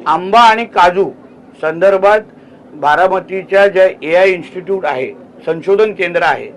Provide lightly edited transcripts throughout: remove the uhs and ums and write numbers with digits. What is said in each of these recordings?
आंबा आणि काजू संदर्भात बारामतीच्या ज्या AI इन्स्टिट्यूट आहे, संशोधन केंद्र आहे,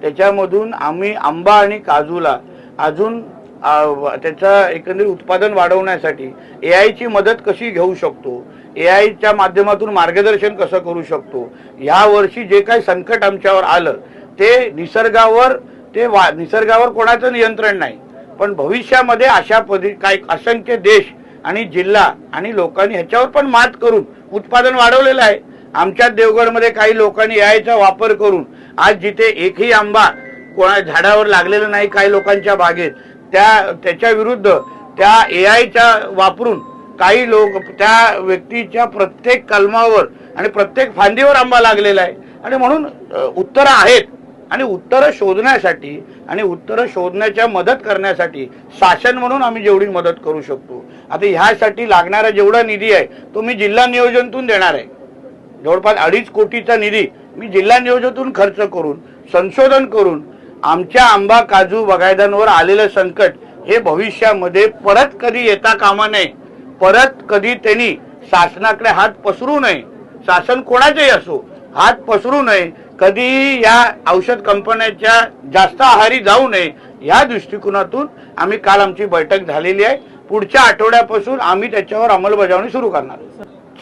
त्याच्यामधून आम्ही आंबा आणि काजूला अजून त्याचा एकंदरीत उत्पादन वाढवण्यासाठी AI ची मदत कशी घेऊ शकतो, AI च्या माध्यमातून मार्गदर्शन कसं करू शकतो, या वर्षी जे काही संकट आमच्यावर आलं ते निसर्गावर कोणाचं नियंत्रण नाही, पण भविष्यामध्ये अशा काही असंख्य देश आणि जिल्हा आणि लोकांनी ह्याच्यावर पण मात करून उत्पादन वाढवलेलं आहे। आमच्या देवगडमध्ये काही लोकांनी AIचा वापर करून आज जिथे एकही आंबा कोणा झाडावर लागलेला नाही काही लोकांच्या बागेत, त्याच्या विरुद्ध त्या AIचा वापरून काही लोक त्या व्यक्तीच्या प्रत्येक कलमावर आणि प्रत्येक फांदीवर आंबा लागलेला आहे। आणि म्हणून उत्तरं आहेत आणि उत्तरं शोधण्यासाठी आणि उत्तरं शोधण्याच्या मदत करण्यासाठी शासन म्हणून आम्ही जेवढी मदत करू शकतो, आता ह्यासाठी लागणारा जेवढा निधी आहे तो मी जिल्हा नियोजनातून देणार आहे। जवळपास 2.5 कोटीचा निधी मी जिल्हा नियोजनातून खर्च करून संशोधन करून आमच्या आंबा काजू बागायतदारांवर आलेलं संकट हे भविष्यामध्ये परत कधी येता कामा नये, परत कधी त्यांनी शासनाकडे हात पसरू नये, शासन कोणाचेही असो हात पसरू नये, कधी या औषध कंपन्यांच्या जास्त आहारी जाऊ नये, या दृष्टिकोनातून आम्ही काल आमची बैठक झालेली आहे। पुढच्या आठवड्यापासून आम्ही त्याच्यावर अंमलबजावणी सुरू करणार।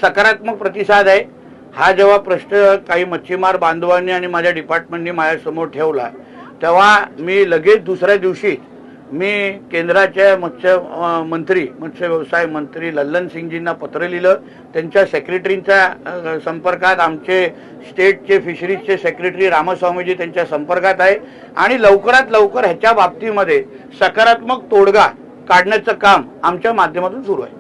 सकारात्मक प्रतिसाद आहे। हा जेव्हा प्रश्न काही मच्छीमार बांधवांनी आणि माझ्या डिपार्टमेंटने माझ्यासमोर ठेवला तेव्हा मी लगेच दुसऱ्या दिवशी मी केंद्राच्या मत्स्य व्यवसाय मंत्री लल्लन सिंगजींना पत्र लिहिलं। त्यांच्या सेक्रेटरींच्या संपर्कात आमचे स्टेटचे फिशरीजचे सेक्रेटरी रामस्वामीजी त्यांच्या संपर्कात आहे आणि लवकरात लवकर ह्याच्या बाबतीमध्ये सकारात्मक तोडगा काढण्याचं काम आमच्या माध्यमातून सुरू आहे।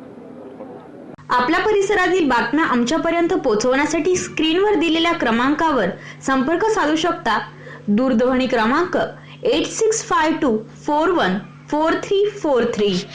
आपल्या परिसरातील बातम्या आमच्यापर्यंत पोहोचवण्यासाठी स्क्रीनवर दिलेल्या क्रमांकावर संपर्क साधू शकता। दूरध्वनी क्रमांक 8652414343।